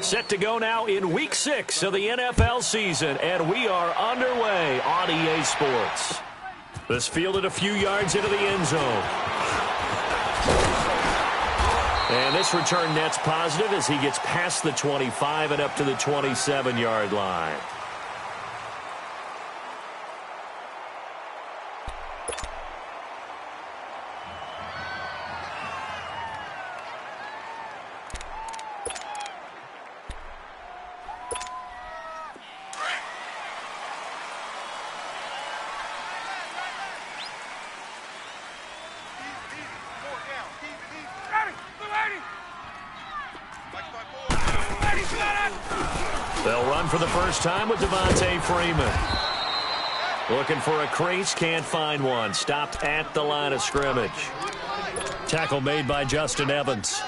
Set to go now in Week 6 of the NFL season, and we are underway on EA Sports. This fielded a few yards into the end zone. And this return net's positive as he gets past the 25 and up to the 27-yard line. They'll run for the first time with Devontae Freeman. Looking for a crease, can't find one. Stopped at the line of scrimmage. Tackle made by Justin Evans.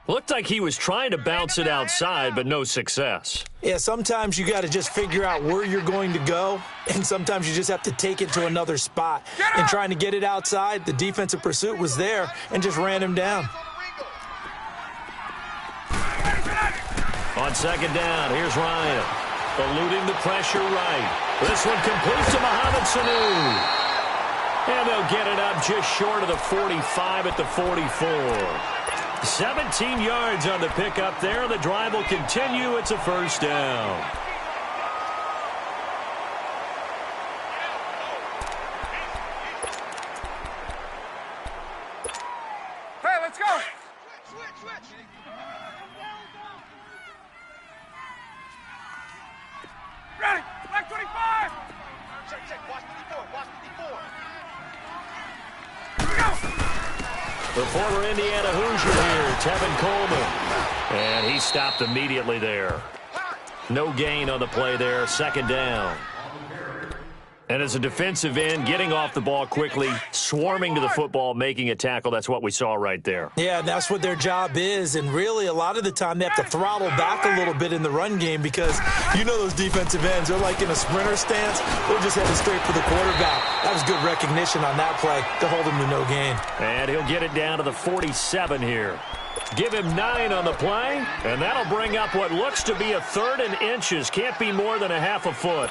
Looked like he was trying to bounce it outside, but no success. Yeah, sometimes you got to just figure out where you're going to go, and sometimes you just have to take it to another spot. And trying to get it outside, the defensive pursuit was there and just ran him down. On second down, here's Ryan. Eluding the pressure right. This one complete to Mohamed Sanu. And they'll get it up just short of the 45 at the 44. 17 yards on the pickup there. The drive will continue. It's a first down. Hey, let's go. Ready, black 25. Check, watch 54. Here we go. The former Indiana Hoosier here, Tevin Coleman. And he stopped immediately there. No gain on the play there, second down. And as a defensive end, getting off the ball quickly, swarming to the football, making a tackle, that's what we saw right there. Yeah, that's what their job is. And really, a lot of the time, they have to throttle back a little bit in the run game because you know those defensive ends, they're like in a sprinter stance. They're just heading straight for the quarterback. That was good recognition on that play to hold him to no gain. And he'll get it down to the 47 here. Give him 9 on the play, and that'll bring up what looks to be a third and inches. Can't be more than a half a foot.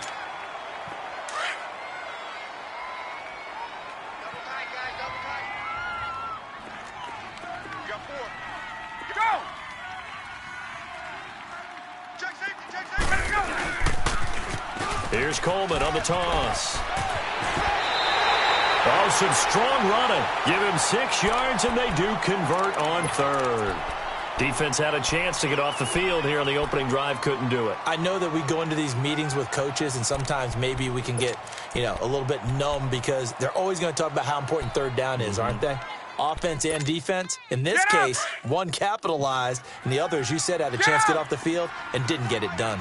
Here's Coleman on the toss. Oh, some strong running. Give him 6 yards, and they do convert on third. Defense had a chance to get off the field here on the opening drive. Couldn't do it. I know that we go into these meetings with coaches, and sometimes maybe we can get, a little bit numb because they're always going to talk about how important third down is, aren't they? Offense and defense. In this case, one capitalized, and the other, as you said, had a chance to get off the field and didn't get it done.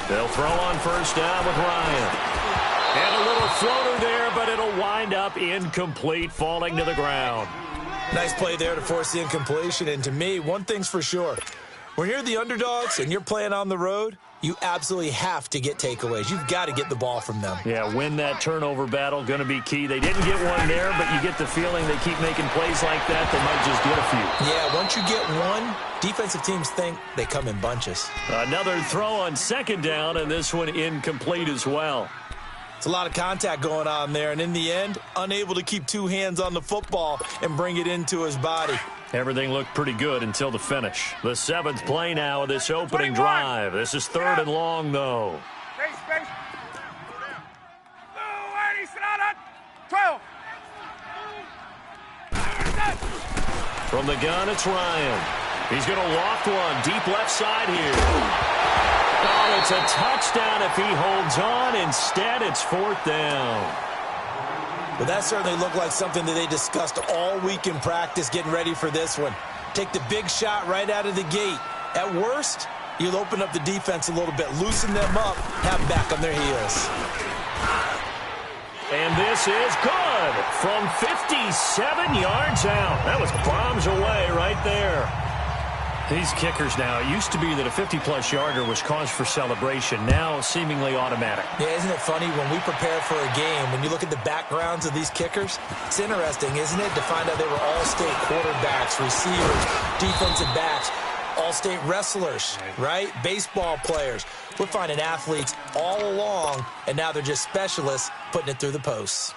They'll throw on first down with Ryan. And a little floater there, but it'll wind up incomplete, falling to the ground. Nice play there to force the incompletion. And to me, one thing's for sure. When you're the underdogs and you're playing on the road, you absolutely have to get takeaways. You've got to get the ball from them. Yeah, win that turnover battle, going to be key. They didn't get one there, but you get the feeling they keep making plays like that, they might just get a few. Yeah, once you get one, defensive teams think they come in bunches. Another throw on second down, and this one incomplete as well. It's a lot of contact going on there, and in the end, unable to keep 2 hands on the football and bring it into his body. Everything looked pretty good until the finish. The 7th play now of this opening drive. This is third and long, though. Space. 12. From the gun, it's Ryan. He's going to loft one deep left side here. Oh, it's a touchdown if he holds on. Instead, it's 4th down. Well, that certainly looked like something that they discussed all week in practice getting ready for this one. Take the big shot right out of the gate. At worst, you'll open up the defense a little bit, loosen them up, have them back on their heels. And this is good from 57 yards out. That was bombs away right there. These kickers now, it used to be that a 50-plus yarder was cause for celebration. Now, seemingly automatic. Yeah, isn't it funny when we prepare for a game, when you look at the backgrounds of these kickers, it's interesting, isn't it, to find out they were all-state quarterbacks, receivers, defensive backs, all-state wrestlers, right? Baseball players. We're finding athletes all along, and now they're just specialists putting it through the posts.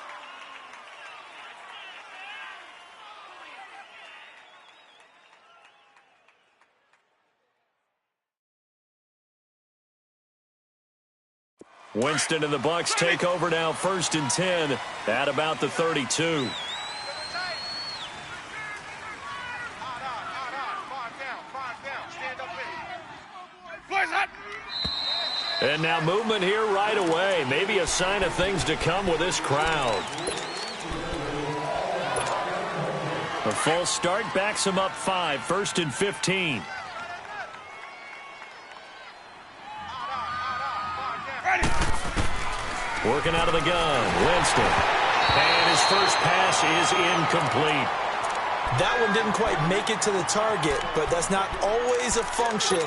Winston and the Bucks take over now, 1st and 10 at about the 32. And now movement here right away. Maybe a sign of things to come with this crowd. A false start backs him up 5, 1st and 15. Working out of the gun, Winston. And his first pass is incomplete. That one didn't quite make it to the target, but that's not always a function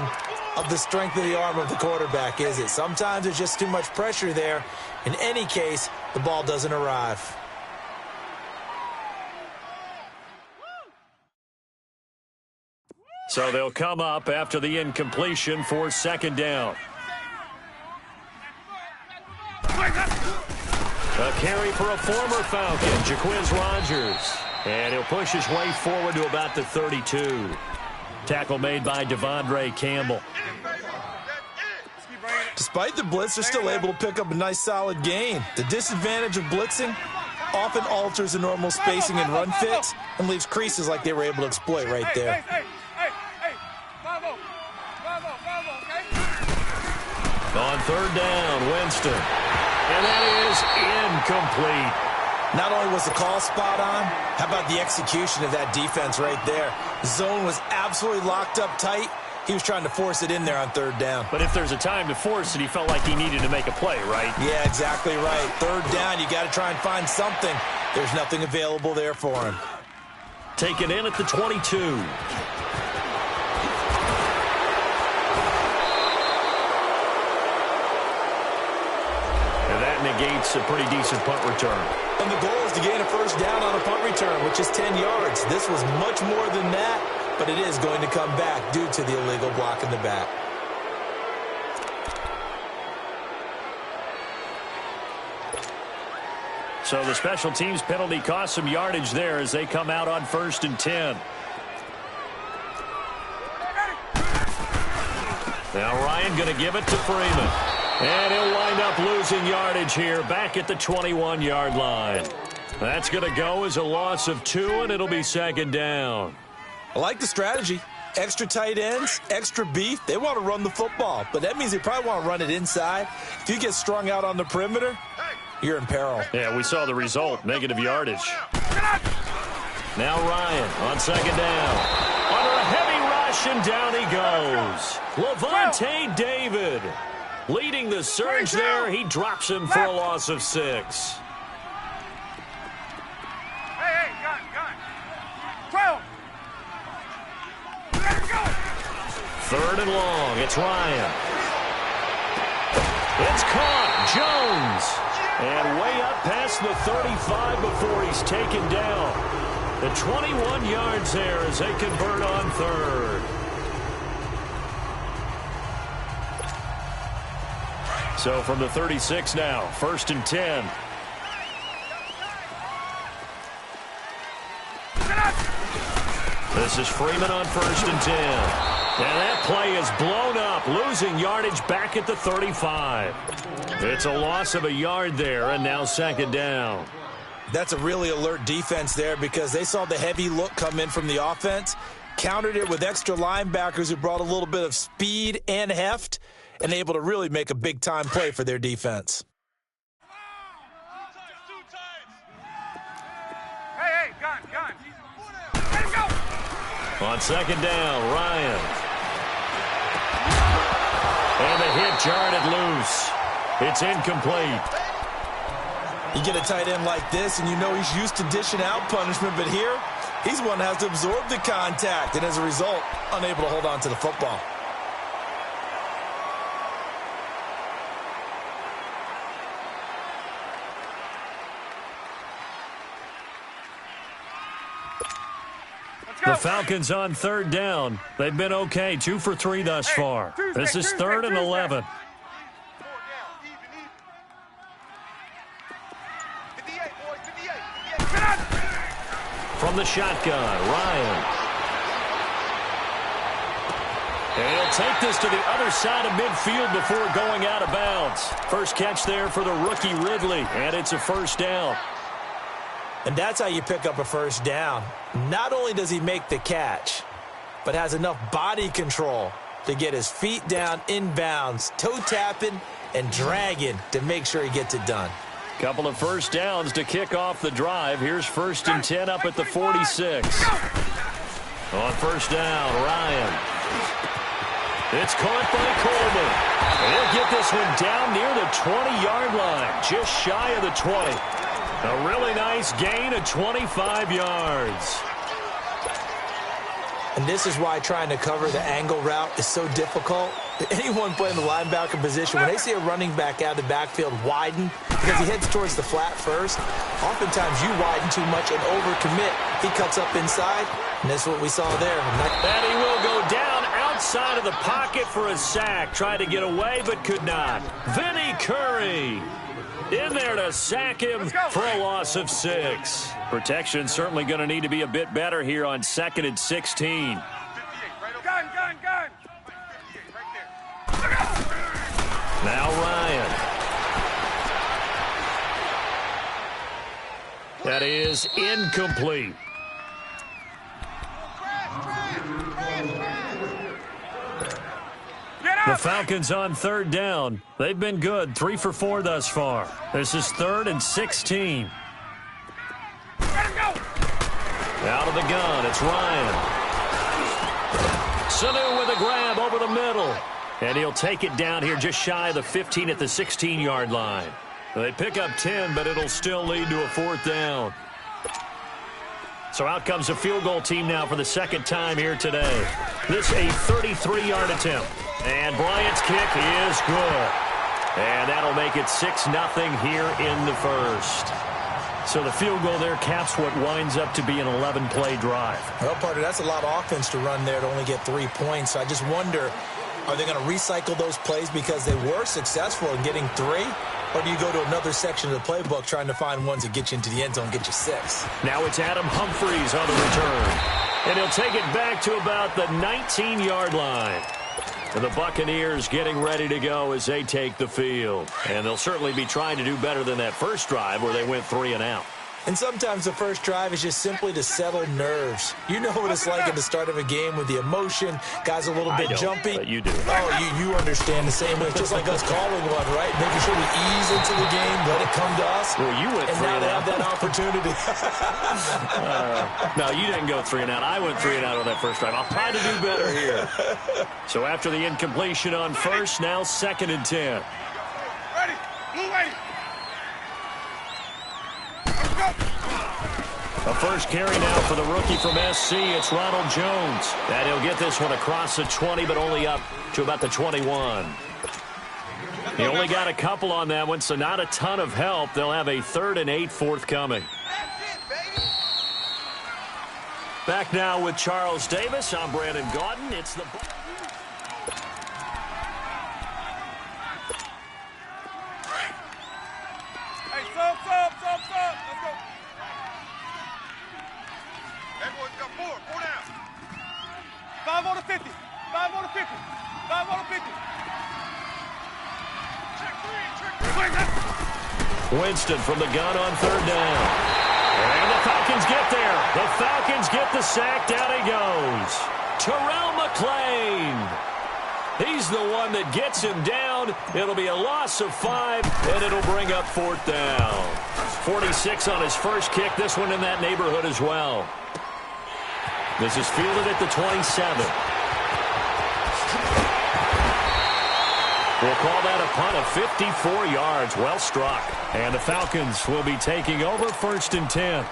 of the strength of the arm of the quarterback, is it? Sometimes there's just too much pressure there. In any case, the ball doesn't arrive. So they'll come up after the incompletion for 2nd down. A carry for a former Falcon, Jaquiz Rogers. And he'll push his way forward to about the 32. Tackle made by Devondre Campbell. Despite the blitz, they're still able to pick up a nice solid gain. The disadvantage of blitzing often alters the normal spacing and run fits and leaves creases like they were able to exploit right there. On 3rd down, Winston. And that is incomplete. Not only was the call spot on, how about the execution of that defense right there? The zone was absolutely locked up tight. He was trying to force it in there on 3rd down. But if there's a time to force it, he felt like he needed to make a play, right? Yeah, exactly right. 3rd down, you got to try and find something. There's nothing available there for him. Taken in at the 22. And that negates a pretty decent punt return. And the goal is to gain a 1st down on a punt return, which is 10 yards. This was much more than that, but it is going to come back due to the illegal block in the back. So the special teams penalty cost some yardage there as they come out on 1st and 10. Now Ryan going to give it to Freeman. And he'll wind up losing yardage here back at the 21-yard line. That's going to go as a loss of 2, and it'll be 2nd down. I like the strategy. Extra tight ends, extra beef. They want to run the football, but that means they probably want to run it inside. If you get strung out on the perimeter, you're in peril. Yeah, we saw the result, negative yardage. Now Ryan on 2nd down. Under a heavy rush, and down he goes. Levante David leading the surge there. He drops him for a loss of 6. Hey, gun. 12. Let it go. 3rd and long. It's Ryan. It's caught. Jones. And way up past the 35 before he's taken down. The 21 yards there as they convert on 3rd. So from the 36 now, 1st and 10. This is Freeman on 1st and 10. And that play is blown up, losing yardage back at the 35. It's a loss of a yard there, and now 2nd down. That's a really alert defense there because they saw the heavy look come in from the offense, countered it with extra linebackers who brought a little bit of speed and heft, and able to really make a big-time play for their defense. Hey, gun. Let it go. On 2nd down, Ryan. And the hit jarred it loose. It's incomplete. You get a tight end like this, and you know he's used to dishing out punishment, but here, He's the one that has to absorb the contact, and as a result, unable to hold on to the football. The Falcons on third down. They've been okay, 2 for 3 thus far. This is 3rd and 11. From the shotgun, Ryan. And he'll take this to the other side of midfield before going out of bounds. First catch there for the rookie Ridley, and it's a first down. And that's how you pick up a first down. Not only does he make the catch, but has enough body control to get his feet down inbounds, toe tapping and dragging to make sure he gets it done. Couple of first downs to kick off the drive. Here's 1st and 10 up at the 46. On first down, Ryan. It's caught by Coleman. And he'll get this one down near the 20-yard line, just shy of the 20. A really nice gain of 25 yards. And this is why trying to cover the angle route is so difficult. Anyone playing the linebacker position, when they see a running back out of the backfield widen because he heads towards the flat first, oftentimes you widen too much and overcommit. He cuts up inside, and that's what we saw there. And he will go down outside of the pocket for a sack. Tried to get away, but could not. Vinny Curry in there to sack him for a loss of 6. Protection certainly going to need to be a bit better here on 2nd and 16. Gun. Now Ryan. That is incomplete. The Falcons on third down. They've been good, 3 for 4 thus far. This is 3rd and 16. Out of the gun, it's Ryan. Sanu with a grab over the middle. And he'll take it down here just shy of the 15 at the 16-yard line. They pick up 10, but it'll still lead to a 4th down. So out comes a field goal team now for the 2nd time here today. This a 33-yard attempt. And Bryant's kick is good. And that'll make it 6-0 here in the first. So the field goal there caps what winds up to be an 11-play drive. Well, partner, that's a lot of offense to run there to only get 3 points. I just wonder, are they going to recycle those plays because they were successful in getting 3? Or do you go to another section of the playbook trying to find ones that get you into the end zone and get you 6? Now it's Adam Humphries on the return. And he'll take it back to about the 19-yard line. And the Buccaneers getting ready to go as they take the field. And they'll certainly be trying to do better than that first drive where they went 3 and out. And sometimes the first drive is just simply to settle nerves. You know what it's like at the start of a game with the emotion. Guys a little bit jumpy. But you do. Oh, you understand the same way. It's just like us calling one, right? Making sure we ease into the game, let it come to us. Well, you went 3 and out. And now they have that opportunity. No, you didn't go 3 and out. I went 3 and out on that first drive. I'll try to do better here. So after the incompletion on first, now 2nd and 10. Ready. Blue ready. A first carry now for the rookie from SC. It's Ronald Jones. And he'll get this one across the 20, but only up to about the 21. He only got a couple on that one, so not a ton of help. They'll have a 3rd and 8 forthcoming. Back now with Charles Davis. I'm Brandon Gaudin. It's the... Hey, sub. Let's go. That boy's got 4 down. 5 on the 50. 5 on the 50. 5 on the 50. Check 3. Winston from the gun on 3rd down. And the Falcons get there. The Falcons get the sack. Down he goes. Terrell McClain. He's the one that gets him down. It'll be a loss of 5, and it'll bring up 4th down. 46 on his first kick. This one in that neighborhood as well. This is fielded at the 27. We'll call that a punt of 54 yards. Well struck. And the Falcons will be taking over 1st and 10.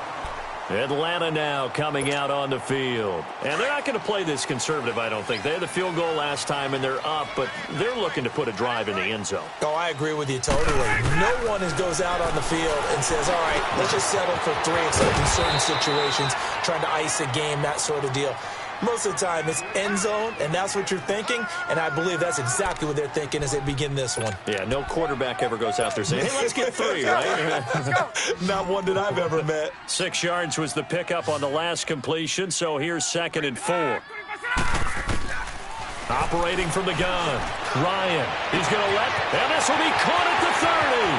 Atlanta now coming out on the field. And they're not going to play this conservative, I don't think. They had the field goal last time, and they're up, but they're looking to put a drive in the end zone. Oh, I agree with you totally. No one goes out on the field and says, all right, let's just settle for 3, except in certain situations, trying to ice a game, that sort of deal. Most of the time, it's end zone, and that's what you're thinking, and I believe that's exactly what they're thinking as they begin this one. Yeah, no quarterback ever goes out there saying, hey, let's get 3, right? Not one that I've ever met. 6 yards was the pickup on the last completion, so here's 2nd and 4. Operating from the gun, Ryan. He's going to let, and this will be caught at the 30.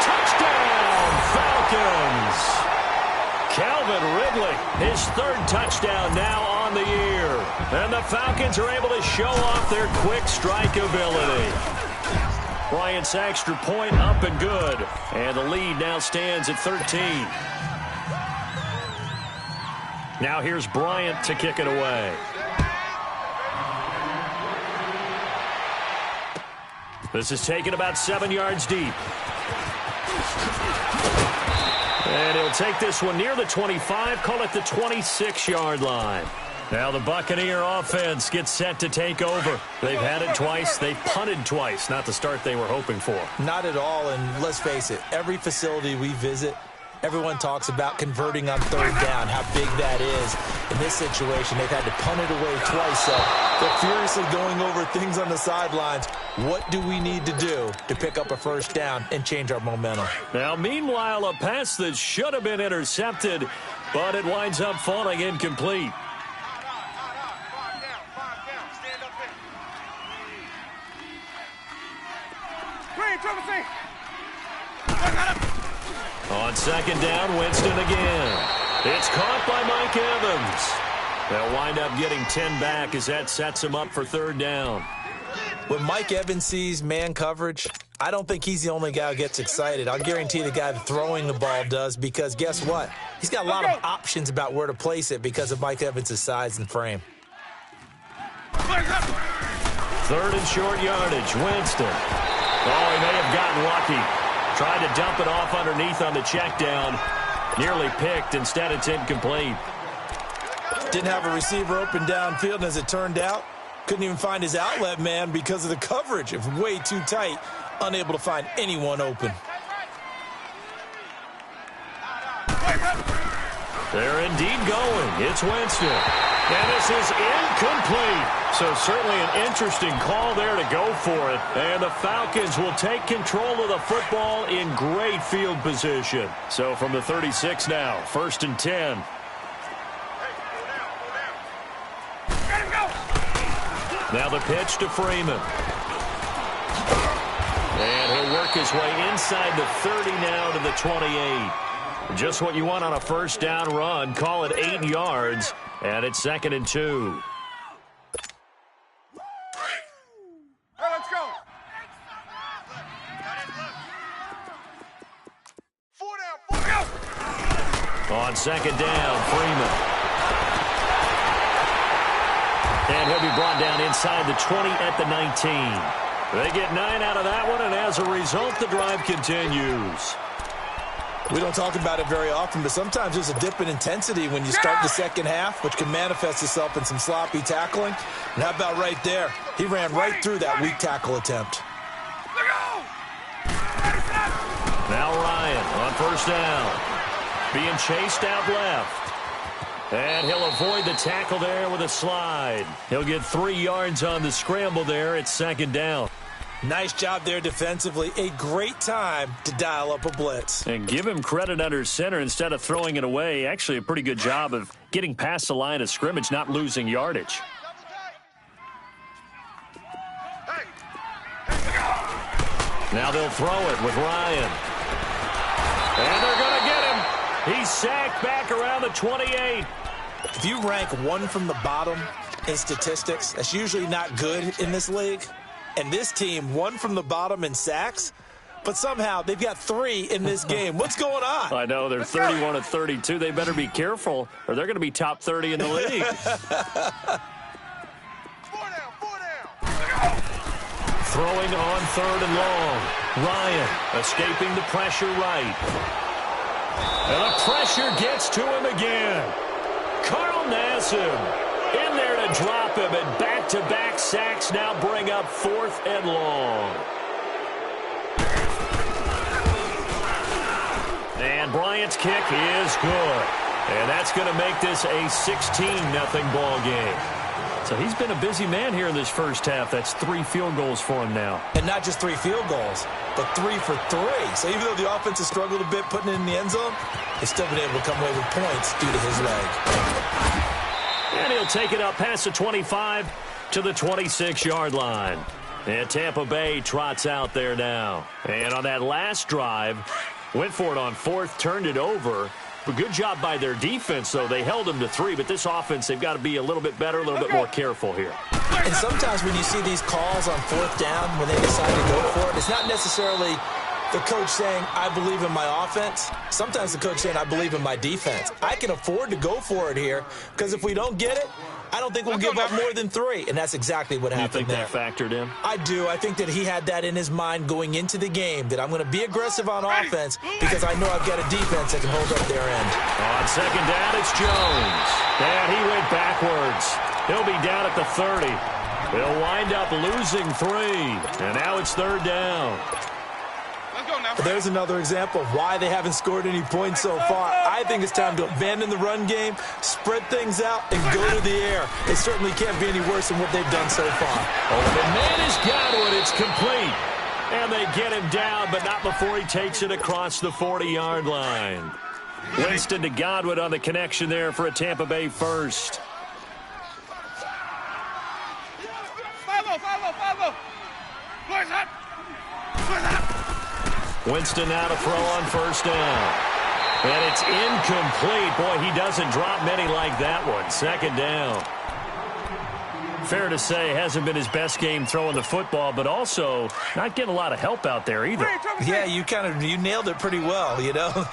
Touchdown, Falcons! Calvin Ridley, his 3rd touchdown now on the year. And the Falcons are able to show off their quick strike ability. Bryant's extra point up and good. And the lead now stands at 13. Now here's Bryant to kick it away. This is taken about 7 yards deep. And he'll take this one near the 25, call it the 26-yard line. Now the Buccaneer offense gets set to take over. They've had it twice. They've punted twice. Not the start they were hoping for. Not at all, and let's face it, every facility we visit, everyone talks about converting on 3rd down, how big that is. In this situation, they've had to punt it away twice, so they're furiously going over things on the sidelines. What do we need to do to pick up a 1st down and change our momentum? Now, meanwhile, a pass that should have been intercepted, but it winds up falling incomplete. On 2nd down, Winston again. It's caught by Mike Evans. They'll wind up getting 10 back as that sets him up for 3rd down. When Mike Evans sees man coverage, I don't think he's the only guy who gets excited. I'll guarantee the guy throwing the ball does, because guess what? He's got a lot of options about where to place it because of Mike Evans' size and frame. 3rd and short yardage, Winston. Oh, he may have gotten lucky. Tried to dump it off underneath on the check down. Nearly picked. Instead, it's incomplete. Didn't have a receiver open downfield, and as it turned out, couldn't even find his outlet man because of the coverage. It was way too tight. Unable to find anyone open. They're indeed going. It's Winston. And this is incomplete. So certainly an interesting call there to go for it. And the Falcons will take control of the football in great field position. So from the 36 now, 1st and 10. Now the pitch to Freeman. And he'll work his way inside the 30 now to the 28. Just what you want on a 1st down run. Call it 8 yards. And it's 2nd and 2. Hey, let's go. 4 down, 4 down. On 2nd down, Freeman. And he'll be brought down inside the 20 at the 19. They get 9 out of that one, and as a result, the drive continues. We don't talk about it very often, but sometimes there's a dip in intensity when you start the 2nd half, which can manifest itself in some sloppy tackling. And how about right there? He ran right through that weak tackle attempt. Now Ryan on 1st down. Being chased out left. And he'll avoid the tackle there with a slide. He'll get 3 yards on the scramble there at 2nd down. Nice job there defensively. A great time to dial up a blitz. And give him credit under center instead of throwing it away. Actually, a pretty good job of getting past the line of scrimmage, not losing yardage. Now they'll throw it with Ryan. And they're going to get him. He's sacked back around the 28. If you rank one from the bottom in statistics, that's usually not good in this league. And this team, one from the bottom in sacks, but somehow they've got 3 in this game. What's going on? I know, they're 31 of 32. They better be careful, or they're going to be top 30 in the league. 4 down. Throwing on 3rd and long. Ryan escaping the pressure right. And the pressure gets to him again. Carl Nassib in there to drop him, and back-to-back sacks now bring up 4th and long. And Bryant's kick is good. And that's going to make this a 16-0 ball game. So he's been a busy man here in this first half. That's 3 field goals for him now. And not just 3 field goals, but 3 for 3. So even though the offense has struggled a bit putting it in the end zone, they've still been able to come away with points due to his leg. And he'll take it up past the 25 to the 26-yard line. And Tampa Bay trots out there now. And on that last drive, went for it on 4th, turned it over. But good job by their defense, though. They held them to 3, but this offense, they've got to be a little bit better, a little bit more careful here. And sometimes when you see these calls on 4th down, when they decide to go for it, it's not necessarily the coach saying, I believe in my offense. Sometimes the coach saying, I believe in my defense. I can afford to go for it here, because if we don't get it, I don't think we'll give up more than 3. And that's exactly what happened there. You think that factored in? I do. I think that he had that in his mind going into the game, that I'm going to be aggressive on offense because I know I've got a defense that can hold up their end. On 2nd down, it's Jones. And he went backwards. He'll be down at the 30. They'll wind up losing 3. And now it's 3rd down. There's another example of why they haven't scored any points so far. I think it's time to abandon the run game, spread things out, and go to the air. It certainly can't be any worse than what they've done so far. Oh, the man is Godwin. It's complete. And they get him down, but not before he takes it across the 40-yard line. Winston to Godwin on the connection there for a Tampa Bay first. 5-0, 5-0, 5-0. Winston now to throw on 1st down. And it's incomplete. Boy, he doesn't drop many like that one. 2nd down. Fair to say, hasn't been his best game throwing the football, but also not getting a lot of help out there either. Yeah, you nailed it pretty well, you know.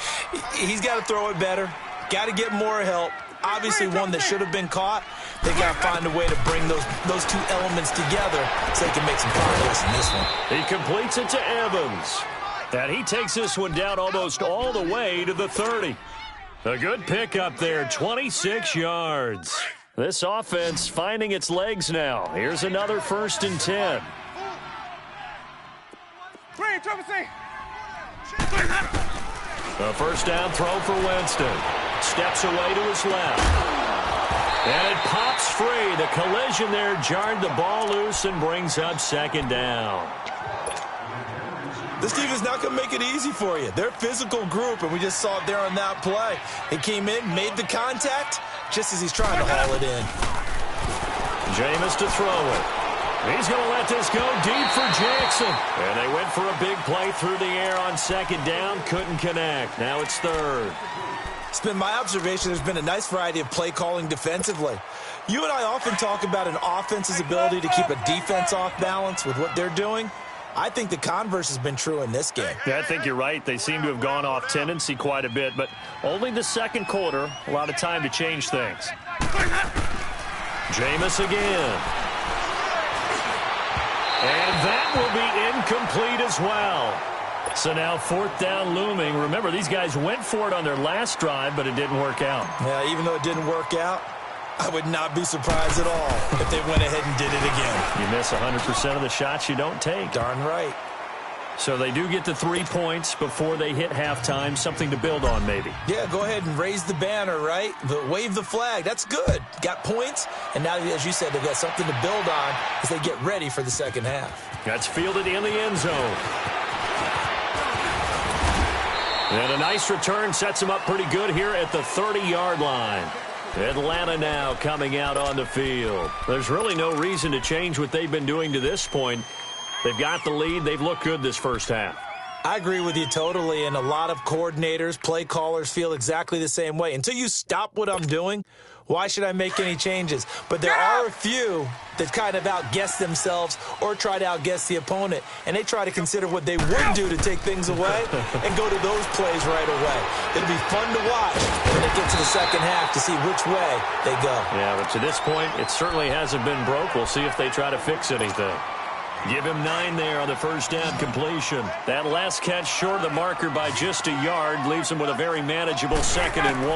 He's got to throw it better. Got to get more help. Obviously one that should have been caught. They got to find a way to bring those 2 elements together so they can make some progress in this one. He completes it to Evans. And he takes this one down almost all the way to the 30. A good pickup there, 26 yards. This offense finding its legs now. Here's another 1st and 10. A 1st down throw for Winston. Steps away to his left. And it pops free. The collision there jarred the ball loose and brings up 2nd down. This team is not going to make it easy for you. They're a physical group, and we just saw it there on that play. He came in, made the contact, just as he's trying to haul it in. Jameis to throw it. He's going to let this go deep for Jackson. And they went for a big play through the air on 2nd down. Couldn't connect. Now it's 3rd. It's been my observation there's been a nice variety of play calling defensively. You and I often talk about an offense's ability to keep a defense off balance with what they're doing. I think the converse has been true in this game. Yeah, I think you're right. They seem to have gone off tendency quite a bit, but only the 2nd quarter, a lot of time to change things. Jameis again. And that will be incomplete as well. So now 4th down looming. Remember, these guys went for it on their last drive, but it didn't work out. Yeah, even though it didn't work out, I would not be surprised at all if they went ahead and did it again. You miss 100% of the shots you don't take. Darn right. So they do get the 3 points before they hit halftime, something to build on maybe. Yeah, go ahead and raise the banner, right? Wave the flag. That's good. Got points, and now, as you said, they've got something to build on as they get ready for the 2nd half. That's fielded in the end zone. And a nice return sets them up pretty good here at the 30-yard line. Atlanta now coming out on the field. There's really no reason to change what they've been doing to this point. They've got the lead. They've looked good this first half. I agree with you totally, and a lot of coordinators, play callers feel exactly the same way. Until you stop what I'm doing, why should I make any changes? But there are a few that kind of outguess themselves or try to outguess the opponent, and they try to consider what they would do to take things away and go to those plays right away. It'll be fun to watch when they get to the 2nd half to see which way they go. Yeah, but to this point, it certainly hasn't been broke. We'll see if they try to fix anything. Give him 9 there on the first down completion. That last catch short of the marker by just a yard leaves him with a very manageable 2nd and 1.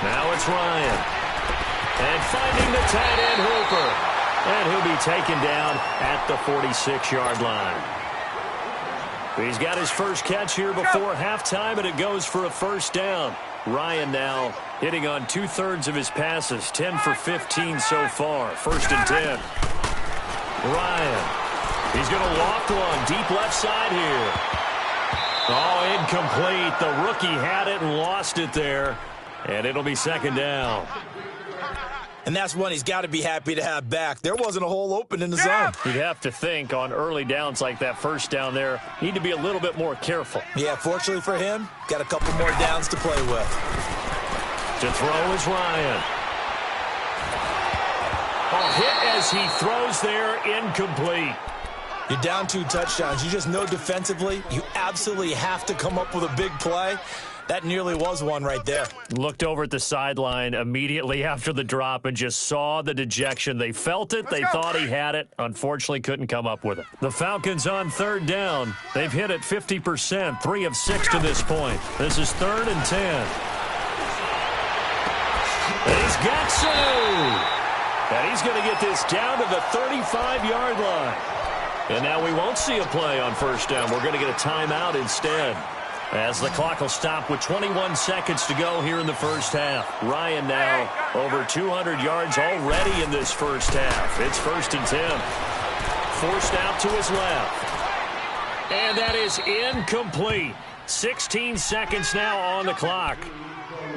Now it's Ryan. And finding the tight end Hooper. And he'll be taken down at the 46-yard line. He's got his first catch here before halftime, and it goes for a first down. Ryan now hitting on 2/3 of his passes, 10 for 15 so far. 1st and 10. Ryan. He's going to loft one deep left side here. Oh, incomplete. The rookie had it and lost it there, and it'll be 2nd down. And that's one he's got to be happy to have back. There wasn't a hole open in the zone. You'd have to think on early downs like that first down there, need to be a little bit more careful. Yeah, fortunately for him, got a couple more downs to play with. To throw is Ryan. A hit as he throws there, incomplete. You're down 2 touchdowns. You just know defensively you absolutely have to come up with a big play. That nearly was one right there. Looked over at the sideline immediately after the drop and just saw the dejection. They felt it. They thought he had it. Unfortunately, couldn't come up with it. The Falcons on 3rd down. They've hit it 50%, 3 of 6 to this point. This is 3rd and 10. He's got Sue. And he's going to get this down to the 35-yard line. And now we won't see a play on first down. We're going to get a timeout instead, as the clock will stop with 21 seconds to go here in the first half. Ryan now over 200 yards already in this first half. It's 1st and 10. Forced out to his left. And that is incomplete. 16 seconds now on the clock.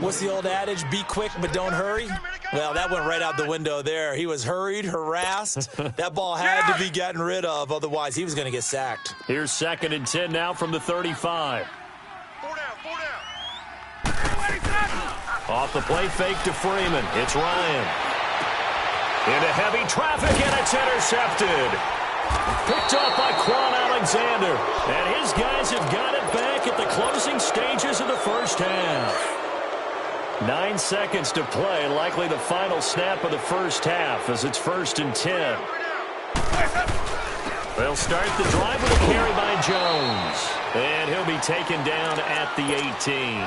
What's the old adage? Be quick, but don't hurry. Well, that went right out the window there. He was hurried, harassed. That ball had to be gotten rid of. Otherwise, he was going to get sacked. Here's 2nd and 10 now from the 35. 4 down. Off the play fake to Freeman. It's Ryan. Into heavy traffic, and it's intercepted. Picked up by Quan Alexander. And his guys have got it back at the closing stages of the first half. 9 seconds to play, likely the final snap of the first half as it's 1st and 10. They'll start the drive with a carry by Jones. And he'll be taken down at the 18.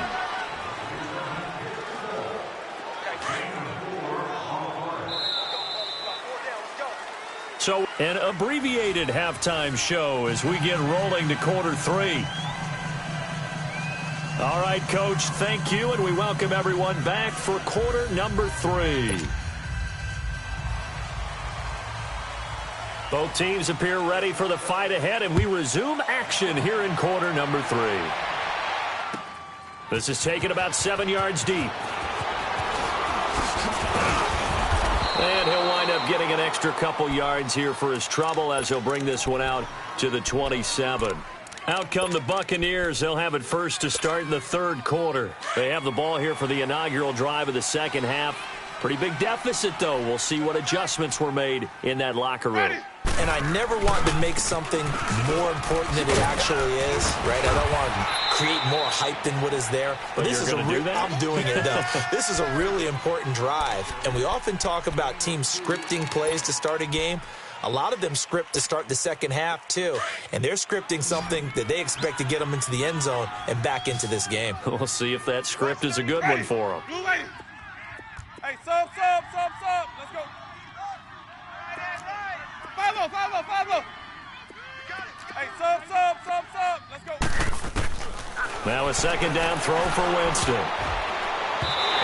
So an abbreviated halftime show as we get rolling to quarter 3. All right, Coach, thank you, and we welcome everyone back for quarter number 3. Both teams appear ready for the fight ahead, and we resume action here in quarter number 3. This is taken about 7 yards deep. And he'll wind up getting an extra couple yards here for his trouble as he'll bring this one out to the 27. Out come the Buccaneers. They'll have it first to start in the 3rd quarter. They have the ball here for the inaugural drive of the second half. Pretty big deficit, though. We'll see what adjustments were made in that locker room. And I never want to make something more important than it actually is, right? I don't want to create more hype than what is there. But this is I'm doing it, though. This is a really important drive. And we often talk about teams scripting plays to start a game. A lot of them script to start the second half, too. And they're scripting something that they expect to get them into the end zone and back into this game. We'll see if that script is a good one for them. Hey, sub. Let's go. 5-0. Hey, sub. Let's go. Now a second down throw for Winston.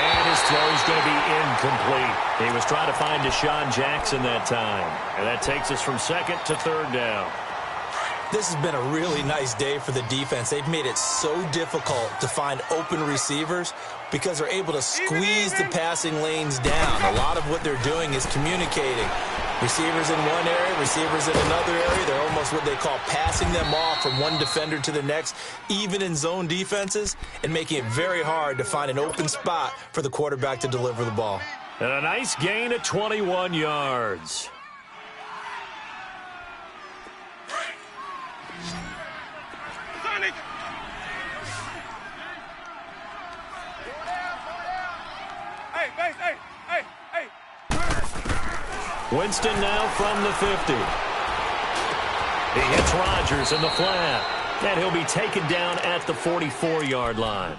And his throw is going to be incomplete. He was trying to find Deshaun Jackson that time. And that takes us from 2nd to 3rd down. This has been a really nice day for the defense. They've made it so difficult to find open receivers because they're able to squeeze the passing lanes down. A lot of what they're doing is communicating. Receivers in one area, receivers in another area. They're almost what they call passing them off from one defender to the next, even in zone defenses, and making it very hard to find an open spot for the quarterback to deliver the ball. And a nice gain at 21 yards. Winston now from the 50. He hits Rodgers in the flat, and he'll be taken down at the 44-yard line.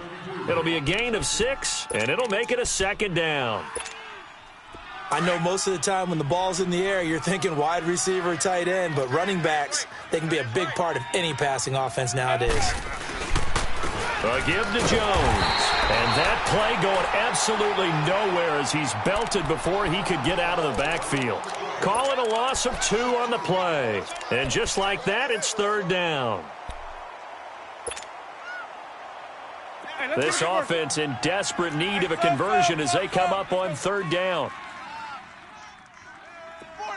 It'll be a gain of 6, and it'll make it a second down. I know most of the time when the ball's in the air, you're thinking wide receiver, tight end, but running backs, they can be a big part of any passing offense nowadays. A give to Jones. And that play going absolutely nowhere as he's belted before he could get out of the backfield. Call it a loss of 2 on the play. And just like that, it's third down. This offense in desperate need of a conversion as they come up on third down.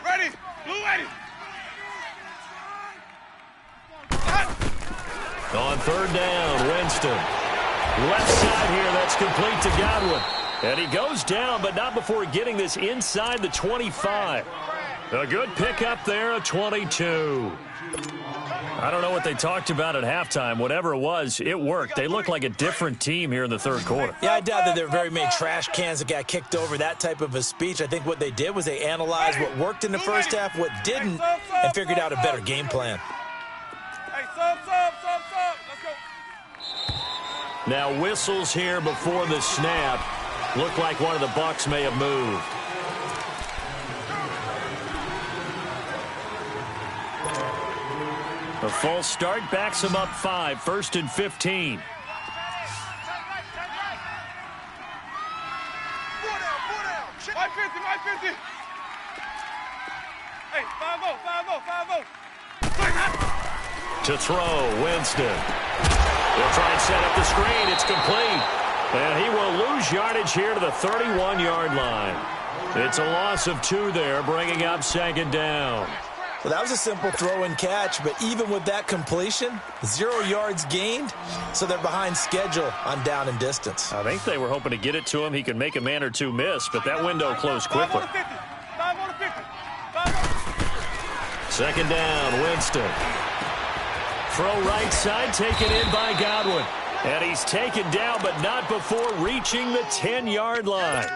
Ready. Blue ready. On third down, Winston. Left side here, that's complete to Godwin. And he goes down, but not before getting this inside the 25. A good pickup there, a 22. I don't know what they talked about at halftime. Whatever it was, it worked. They look like a different team here in the third quarter. Yeah, I doubt that there were very many trash cans that got kicked over, that type of a speech. I think what they did was they analyzed what worked in the first half, what didn't, and figured out a better game plan. Hey, sub. Let's go. Now whistles here before the snap. Looked like one of the Bucks may have moved. A false start backs him up 5, 1st and 15. Four down. My 50. Hey, 5-0. To throw, Winston. He'll try and set up the screen. It's complete. And he will lose yardage here to the 31-yard line. It's a loss of 2 there, bringing up second down. Well, that was a simple throw and catch, but even with that completion, 0 yards gained, so they're behind schedule on down and distance. I think they were hoping to get it to him. He could make a man or 2 miss, but that window closed quickly. 5 on the 50. Second down, Winston. Throw right side, taken in by Godwin. And he's taken down, but not before reaching the 10-yard line.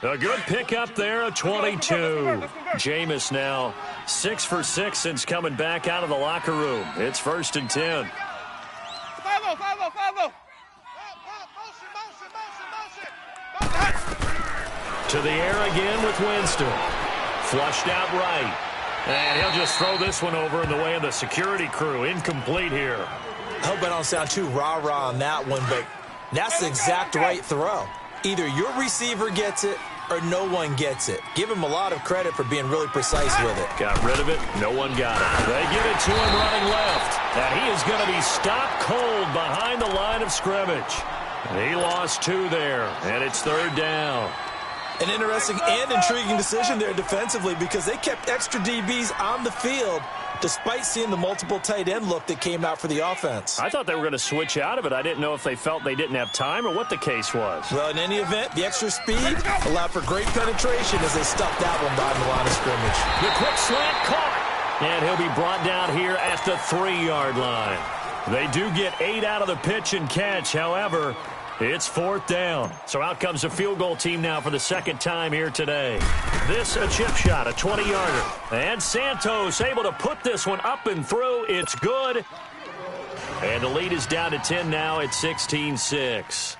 A good pickup there, a 22. Jameis now 6 for 6 since coming back out of the locker room. It's 1st and 10. 5-0. To the air again with Winston. Flushed out right. And he'll just throw this one over in the way of the security crew. Incomplete here. I hope I don't sound too rah-rah on that one, but that's the exact right throw. Either your receiver gets it or no one gets it. Give him a lot of credit for being really precise with it. Got rid of it. No one got it. They give it to him running left. And he is going to be stopped cold behind the line of scrimmage. He lost 2 there, and it's third down. An interesting and intriguing decision there defensively because they kept extra DBs on the field despite seeing the multiple tight end look that came out for the offense. I thought they were going to switch out of it. I didn't know if they felt they didn't have time or what the case was. Well, in any event, the extra speed allowed for great penetration as they stuffed that one behind the line of scrimmage. The quick slant caught. And he'll be brought down here at the 3-yard line. They do get 8 out of the pitch and catch. However, it's 4th down. So out comes the field goal team now for the second time here today. This a chip shot, a 20-yarder. And Santos able to put this one up and through. It's good. And the lead is down to 10 now at 16-6.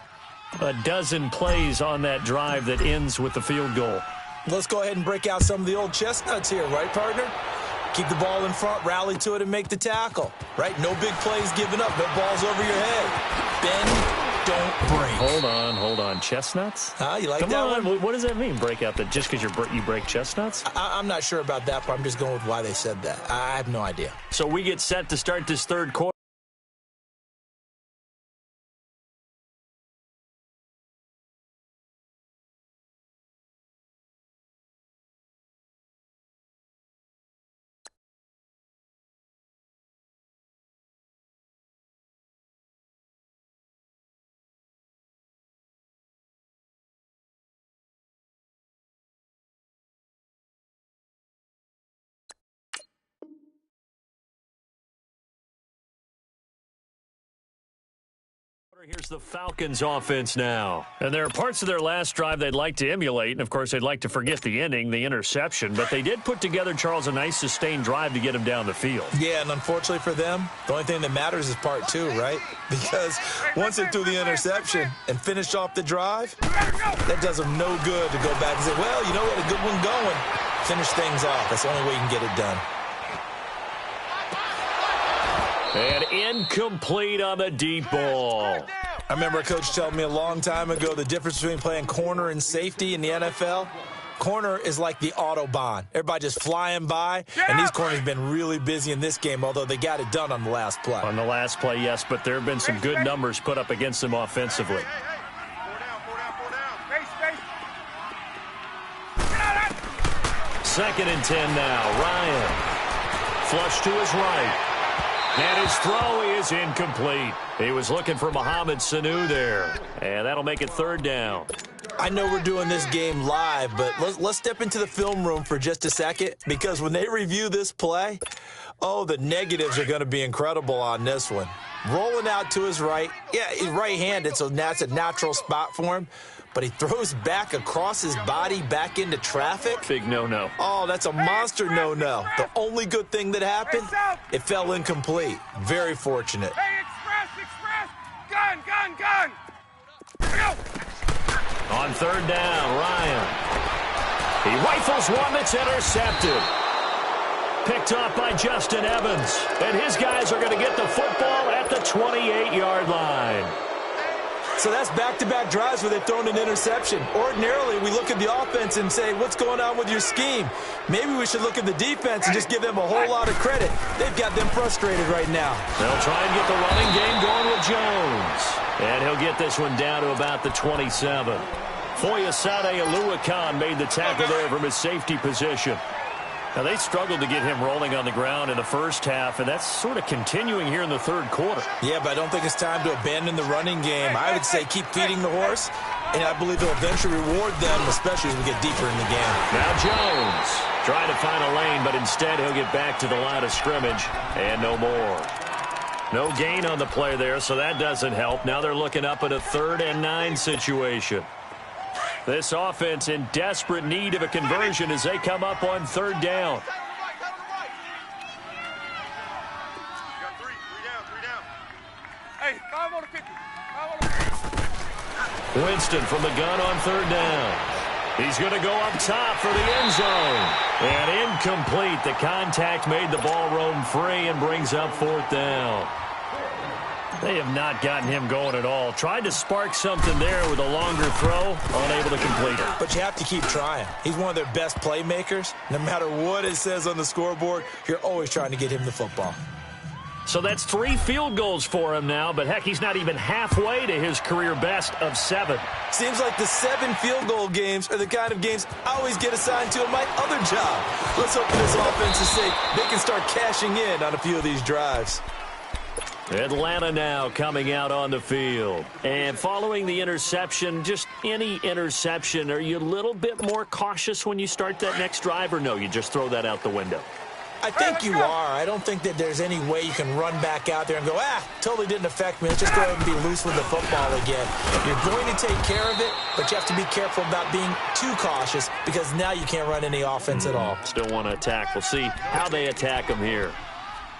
A dozen plays on that drive that ends with the field goal. Let's go ahead and break out some of the old chestnuts here, right, partner? Keep the ball in front, rally to it, and make the tackle, right? No big plays given up, no balls over your head. Bend, don't break. Hold on. Chestnuts? You like Come that on. one? What does that mean, break out? Just because you break chestnuts? I'm not sure about that, but I'm just going with why they said that. I have no idea. So we get set to start this third quarter. Here's the Falcons offense now. And there are parts of their last drive they'd like to emulate. And, of course, they'd like to forget the ending, the interception. But they did put together, Charles, a nice sustained drive to get him down the field. Yeah, and unfortunately for them, the only thing that matters is part two, right? Because once they threw the interception and finished off the drive, that does them no good to go back and say, well, you know what, a good one going. Finish things off. That's the only way you can get it done. And incomplete on the deep ball. I remember a coach telling me a long time ago the difference between playing corner and safety in the NFL. Corner is like the Autobahn. Everybody just flying by, and these corners have been really busy in this game, although they got it done on the last play. On the last play, yes, but there have been some good numbers put up against them offensively. Second and 10 now. Ryan. Flush to his right. And his throw is incomplete. He was looking for Mohamed Sanu there. And that'll make it third down. I know we're doing this game live, but let's step into the film room for just a second, because when they review this play, oh, the negatives are going to be incredible on this one. Rolling out to his right. Yeah, he's right-handed, so that's a natural spot for him. But he throws back across his body back into traffic. Big no-no. Oh, that's a monster no-no. The only good thing that happened, it fell incomplete. Very fortunate. Hey, express! Gun! Go! On third down, Ryan. He rifles one that's intercepted. Picked off by Justin Evans. And his guys are going to get the football at the 28-yard line. So that's back-to-back drives where they've thrown an interception. Ordinarily, we look at the offense and say, what's going on with your scheme? Maybe we should look at the defense and just give them a whole lot of credit. They've got them frustrated right now. They'll try and get the running game going with Jones. And he'll get this one down to about the 27. Foyesade Aluakan made the tackle there from his safety position. Now, they struggled to get him rolling on the ground in the first half, and that's sort of continuing here in the third quarter. Yeah, but I don't think it's time to abandon the running game. I would say keep feeding the horse, and I believe it'll eventually reward them, especially as we get deeper in the game. Now Jones trying to find a lane, but instead he'll get back to the line of scrimmage, and no more. No gain on the play there, so that doesn't help. Now they're looking up at a 3rd and 9 situation. This offense in desperate need of a conversion as they come up on third down. Hey, 5 on the 50. 5 on the 50. Winston from the gun on third down. He's going to go up top for the end zone. And incomplete. The contact made the ball roam free and brings up 4th down. They have not gotten him going at all. Tried to spark something there with a longer throw, unable to complete it. But you have to keep trying. He's one of their best playmakers. No matter what it says on the scoreboard, you're always trying to get him the football. So that's 3 field goals for him now, but heck, he's not even halfway to his career best of 7. Seems like the 7 field goal games are the kind of games I always get assigned to in my other job. Let's hope for this offense's sake they can start cashing in on a few of these drives. Atlanta now coming out on the field. And following the interception, just any interception, are you a little bit more cautious when you start that next drive, or no, you just throw that out the window? I think you are. I don't think that there's any way you can run back out there and go, totally didn't affect me. Let's just go ahead and be loose with the football again. You're going to take care of it, but you have to be careful about being too cautious, because now you can't run any offense at all. Still want to attack. We'll see how they attack them here.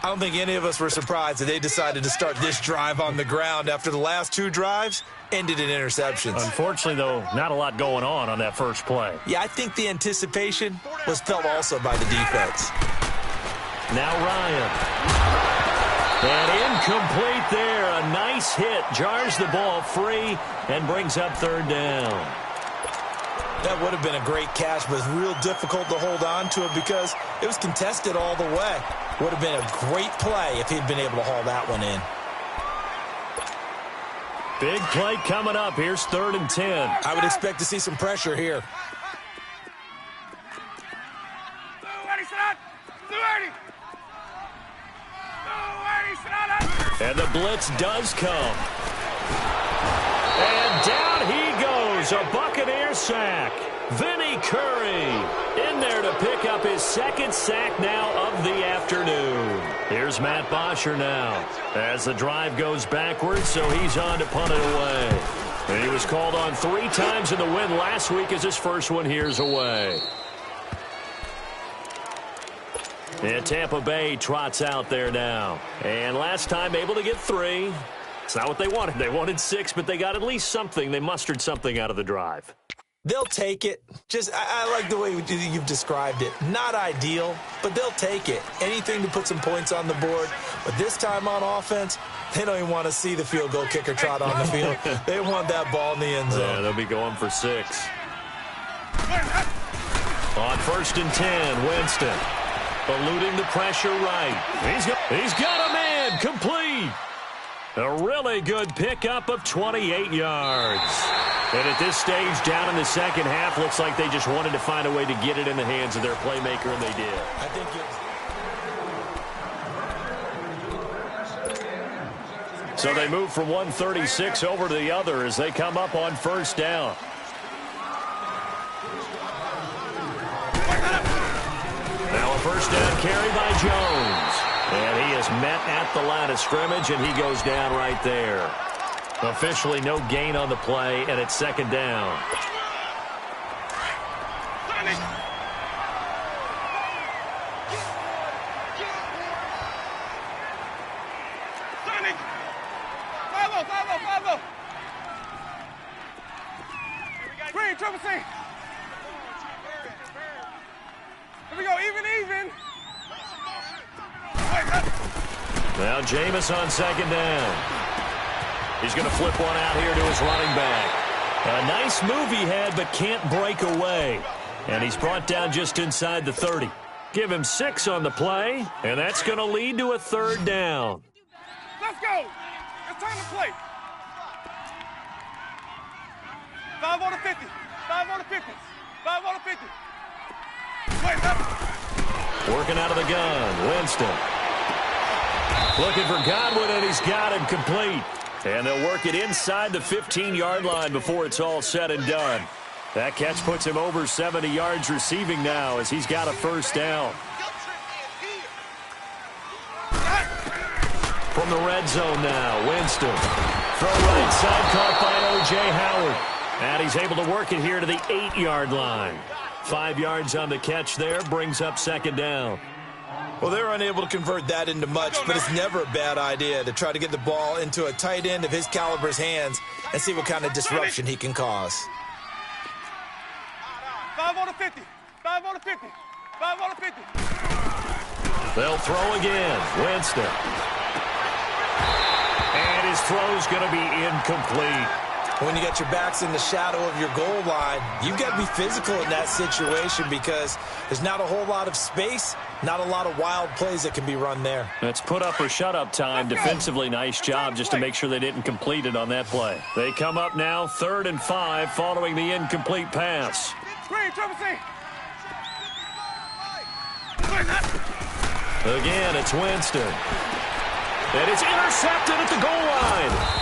I don't think any of us were surprised that they decided to start this drive on the ground after the last 2 drives ended in interceptions. Unfortunately, though, not a lot going on that first play. Yeah, I think the anticipation was felt also by the defense. Now Ryan. And incomplete there. A nice hit. Jars the ball free and brings up 3rd down. That would have been a great catch, but it's real difficult to hold on to it because it was contested all the way. Would have been a great play if he'd been able to haul that one in. Big play coming up. Here's 3rd and 10. I would expect to see some pressure here. And the blitz does come. And down he goes. A Buccaneer sack. Vinny Curry in there to pick up his second sack now of the afternoon. Here's Matt Bosher now as the drive goes backwards, so he's on to punt it away. And he was called on 3 times in the win last week as his first one here's away. And Tampa Bay trots out there now. And last time able to get 3. It's not what they wanted. They wanted 6, but they got at least something. They mustered something out of the drive. They'll take it. I like the way you've described it. Not ideal, but they'll take it. Anything to put some points on the board. But this time on offense, they don't even want to see the field goal kicker trot on the field. They want that ball in the end zone. Yeah, they'll be going for 6. On 1st and 10, Winston. Eluding the pressure right. He's got a man. Complete. A really good pickup of 28 yards. And at this stage, down in the second half, looks like they just wanted to find a way to get it in the hands of their playmaker, and they did. I think So they move from 136 over to the other as they come up on 1st down. Now a 1st down carry by Jones. And he is met at the line of scrimmage, and he goes down right there. Officially no gain on the play, and it's 2nd down. Green, triple C. Here we go, even. Now Jameis on 2nd down. He's going to flip one out here to his running back. A nice move he had, but can't break away. And he's brought down just inside the 30. Give him 6 on the play, and that's going to lead to a 3rd down. Let's go. It's time to play. 5 on the 50. 5 on the 50. 5 on the 50. Working out of the gun, Winston. Looking for Godwin, and he's got him complete. And they'll work it inside the 15-yard line before it's all said and done. That catch puts him over 70 yards receiving now as he's got a 1st down. From the red zone now, Winston. Throw right side caught by O.J. Howard. And he's able to work it here to the 8-yard line. 5 yards on the catch there, brings up 2nd down. Well, they were unable to convert that into much, but it's never a bad idea to try to get the ball into a tight end of his caliber's hands and see what kind of disruption he can cause. 5 on the 50. 5 on the 50. 5 on the 50. They'll throw again. Winston. And his throw's going to be incomplete. When you got your backs in the shadow of your goal line, you've got to be physical in that situation because there's not a whole lot of space, not a lot of wild plays that can be run there. That's put up or shut up time. Defensively, nice job just to make sure they didn't complete it on that play. They come up now 3rd and 5 following the incomplete pass. Screen, triple C. Again, it's Winston. And it's intercepted at the goal line.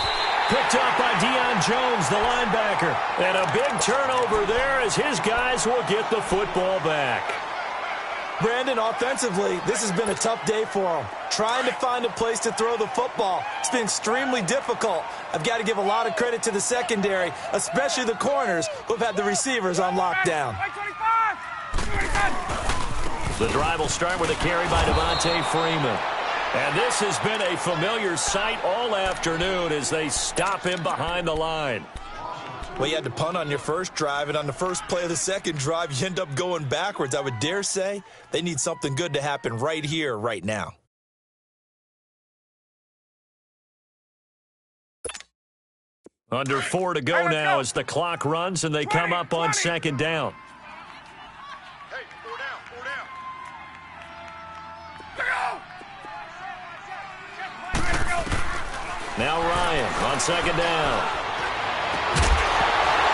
Picked up by Deion Jones, the linebacker. And a big turnover there as his guys will get the football back. Brandon, offensively, this has been a tough day for him. Trying to find a place to throw the football. It's been extremely difficult. I've got to give a lot of credit to the secondary, especially the corners who've had the receivers on lockdown. The drive will start with a carry by Devontae Freeman. And this has been a familiar sight all afternoon as they stop him behind the line. Well, you had to punt on your first drive, and on the first play of the second drive, you end up going backwards. I would dare say they need something good to happen right here, right now. Under 4 to go now as the clock runs, and they come up on 2nd down. Hey, 4 down, 4 down. Now Ryan on 2nd down.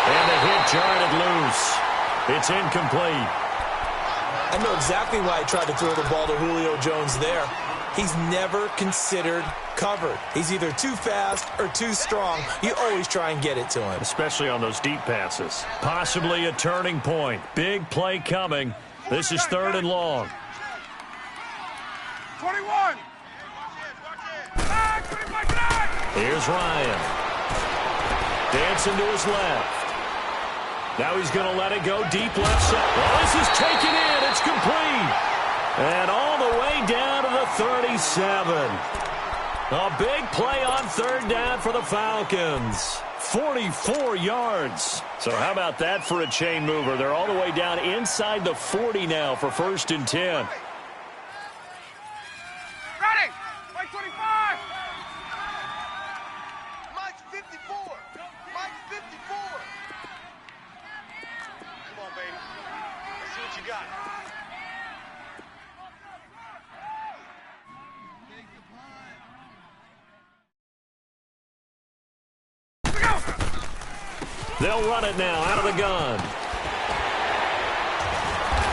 And the hit jarred it loose. It's incomplete. I know exactly why he tried to throw the ball to Julio Jones there. he's never considered covered. He's either too fast or too strong. You always try and get it to him. Especially on those deep passes. Possibly a turning point. Big play coming. This is 3rd and long. 21. Here's Ryan. Dancing to his left. Now he's going to let it go deep left side. Well, this is taken in. It's complete. And all the way down to the 37. A big play on 3rd down for the Falcons. 44 yards. So how about that for a chain mover? They're all the way down inside the 40 now for 1st and 10. Ready. Mike 25. Mike's 54. Mike's 54. Come on, baby. Let's see what you got. They'll run it now out of the gun.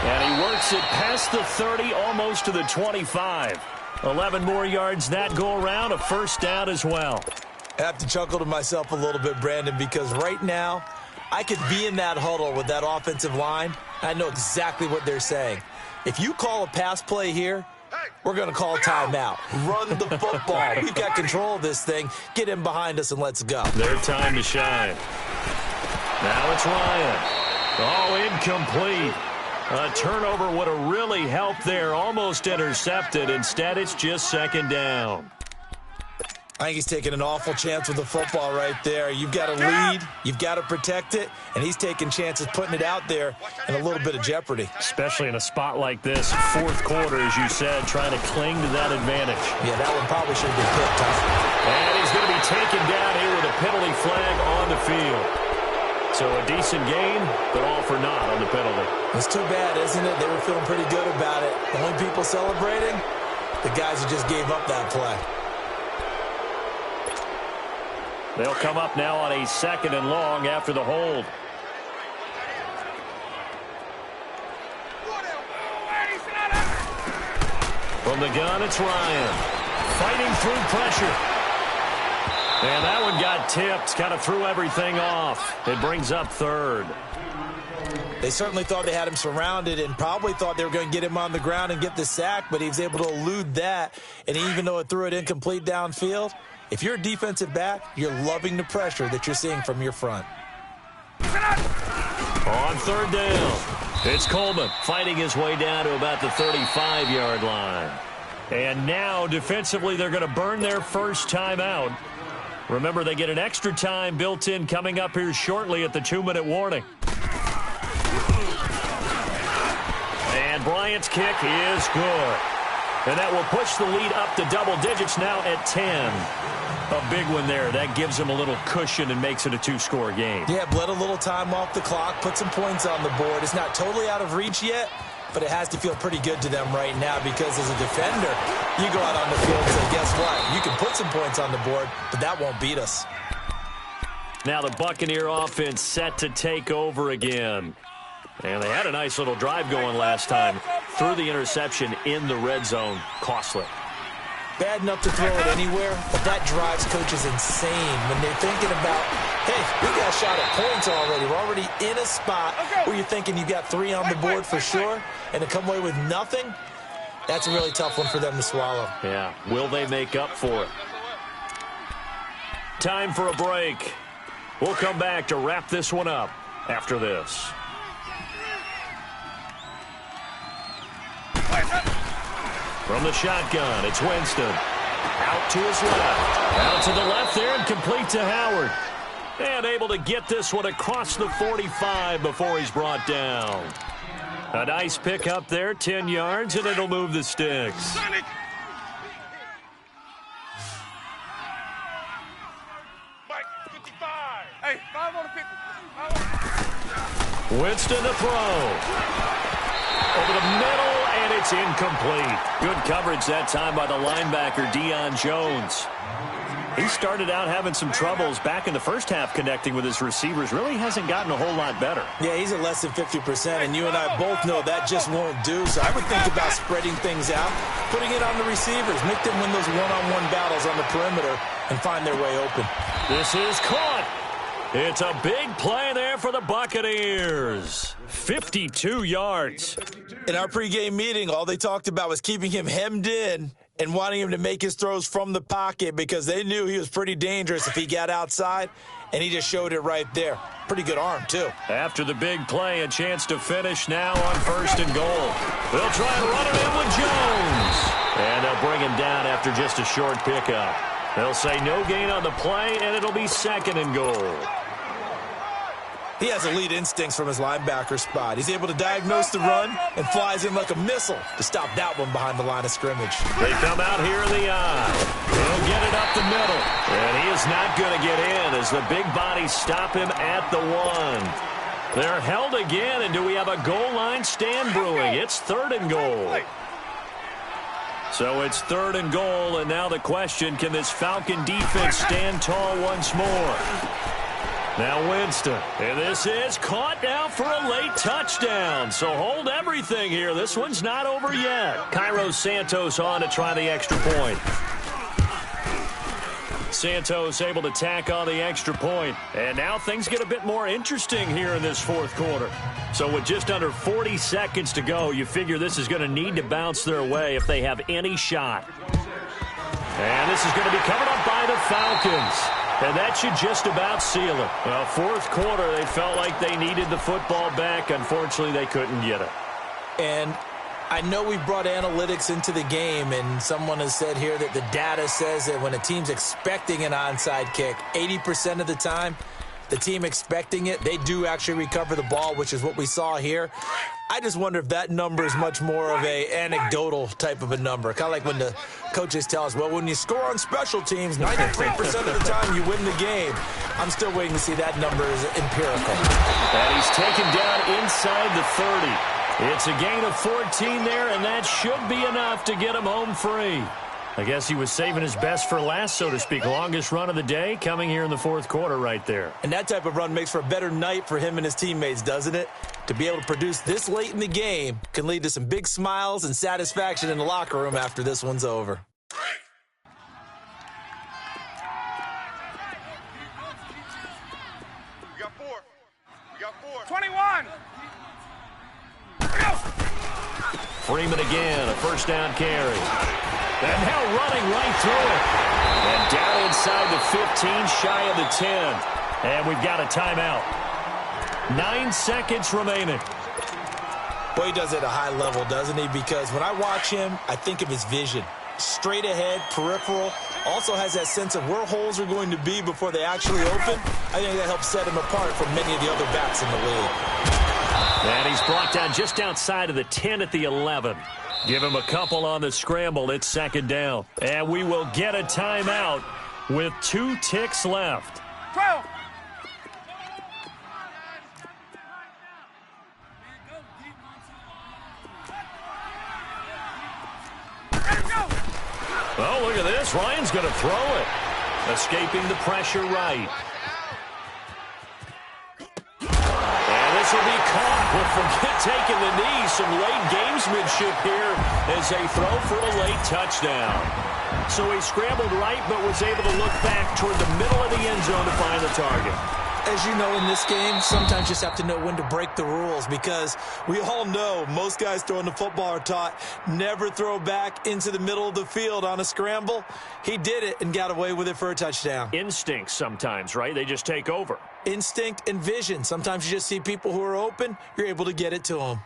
And he works it past the 30, almost to the 25. 11 more yards that go around, a 1st down as well. I have to chuckle to myself a little bit, Brandon, because right now I could be in that huddle with that offensive line. I know exactly what they're saying. If you call a pass play here, we're going to call a timeout. Run the football. We've got control of this thing. Get in behind us and let's go. Their time to shine. Now it's Ryan. Oh, incomplete. A turnover would have really helped there. Almost intercepted. Instead, it's just 2nd down. I think he's taking an awful chance with the football right there. You've got to lead. You've got to protect it. And he's taking chances putting it out there in a little bit of jeopardy. Especially in a spot like this. 4th quarter, as you said, trying to cling to that advantage. Yeah, that one probably should have been picked, huh? And he's going to be taken down here with a penalty flag on the field. So a decent gain, but all for naught on the penalty. It's too bad, isn't it? They were feeling pretty good about it. The only people celebrating, the guys who just gave up that play. They'll come up now on a 2nd and long after the hold. From the gun, it's Ryan. Fighting through pressure. And that one got tipped, kind of threw everything off. It brings up 3rd. They certainly thought they had him surrounded and probably thought they were going to get him on the ground and get the sack, but he was able to elude that. And even though it threw it incomplete downfield, if you're a defensive back, you're loving the pressure that you're seeing from your front. On 3rd down, it's Coleman fighting his way down to about the 35-yard line. And now, defensively, they're going to burn their first timeout. Remember, they get an extra time built in coming up here shortly at the 2-minute warning. And Bryant's kick is good. And that will push the lead up to double digits now at 10. A big one there. That gives them a little cushion and makes it a 2-score game. Yeah, bled a little time off the clock, put some points on the board. It's not totally out of reach yet, but it has to feel pretty good to them right now because as a defender, you go out on the field and say, guess what? You can put some points on the board, but that won't beat us. Now the Buccaneer offense set to take over again. And they had a nice little drive going last time. Threw the interception in the red zone. Costly. Bad enough to throw it anywhere, but that drives coaches insane when they're thinking about, hey, we got a shot at points already. We're already in a spot where you're thinking you got 3 on the board for sure, and to come away with nothing, that's a really tough one for them to swallow. Yeah. Will they make up for it? Time for a break. We'll come back to wrap this one up after this. From the shotgun, it's Winston. Out to his left. Out to the left there and complete to Howard. And able to get this one across the 45 before he's brought down. A nice pick up there, 10 yards, and it'll move the sticks. Hey, 5 on the 50. Winston to throw. Over the middle, and it's incomplete. Good coverage that time by the linebacker, Deion Jones. He started out having some troubles back in the first half connecting with his receivers. Really hasn't gotten a whole lot better. Yeah, he's at less than 50%, and you and I both know that just won't do. So I would think about spreading things out, putting it on the receivers, make them win those one-on-one battles on the perimeter and find their way open. This is caught. It's a big play there for the Buccaneers. 52 yards. In our pregame meeting, all they talked about was keeping him hemmed in and wanting him to make his throws from the pocket because they knew he was pretty dangerous if he got outside, and he just showed it right there. Pretty good arm, too. After the big play, a chance to finish now on 1st and goal. They'll try and run it in with Jones. And they'll bring him down after just a short pickup. They'll say no gain on the play, and it'll be 2nd and goal. He has elite instincts from his linebacker spot. He's able to diagnose the run and flies in like a missile to stop that one behind the line of scrimmage. They come out here in the eye. He'll get it up the middle. And he is not going to get in as the big bodies stop him at the 1. They're held again, and do we have a goal line stand brewing? It's 3rd and goal. So it's 3rd and goal, and now the question, can this Falcon defense stand tall once more? Now Winston, and this is caught now for a late touchdown. So hold everything here. This one's not over yet. Cairo Santos on to try the extra point. Santos able to tack on the extra point. And now things get a bit more interesting here in this 4th quarter. So with just under 40 seconds to go, you figure this is going to need to bounce their way if they have any shot. And this is going to be covered up by the Falcons. And that should just about seal it. Well, 4th quarter, they felt like they needed the football back. Unfortunately, they couldn't get it. And I know we brought analytics into the game, and someone has said here that the data says that when a team's expecting an onside kick, 80% of the time, the team expecting it, they do actually recover the ball, which is what we saw here. I just wonder if that number is much more of a anecdotal type of a number. Kind of like when the coaches tell us, well, when you score on special teams, 93% of the time you win the game. I'm still waiting to see that number is empirical. And he's taken down inside the 30. It's a gain of 14 there, and that should be enough to get him home free. I guess he was saving his best for last, so to speak. Longest run of the day coming here in the 4th quarter right there. And that type of run makes for a better night for him and his teammates, doesn't it? To be able to produce this late in the game can lead to some big smiles and satisfaction in the locker room after this one's over. We got 4. We got 4. 21. Freeman again, a 1st down carry. And now running right through it. And down inside the 15, shy of the 10. And we've got a timeout. 9 seconds remaining. Boy, he does it at a high level, doesn't he? Because when I watch him, I think of his vision. Straight ahead, peripheral. Also has that sense of where holes are going to be before they actually open. I think that helps set him apart from many of the other backs in the league. And he's brought down just outside of the 10 at the 11. Give him a couple on the scramble. It's 2nd down. And we will get a timeout with 2 ticks left. 12. Oh, look at this. Ryan's going to throw it. Escaping the pressure right. And this will be caught. Well, forget taking the knee. Some late gamesmanship here as they throw for a late touchdown. So he scrambled right but was able to look back toward the middle of the end zone to find the target. As you know, in this game, sometimes you just have to know when to break the rules because we all know most guys throwing the football are taught never throw back into the middle of the field on a scramble. He did it and got away with it for a touchdown. Instincts sometimes, right? They just take over. Instinct and vision. Sometimes you just see people who are open, you're able to get it to them.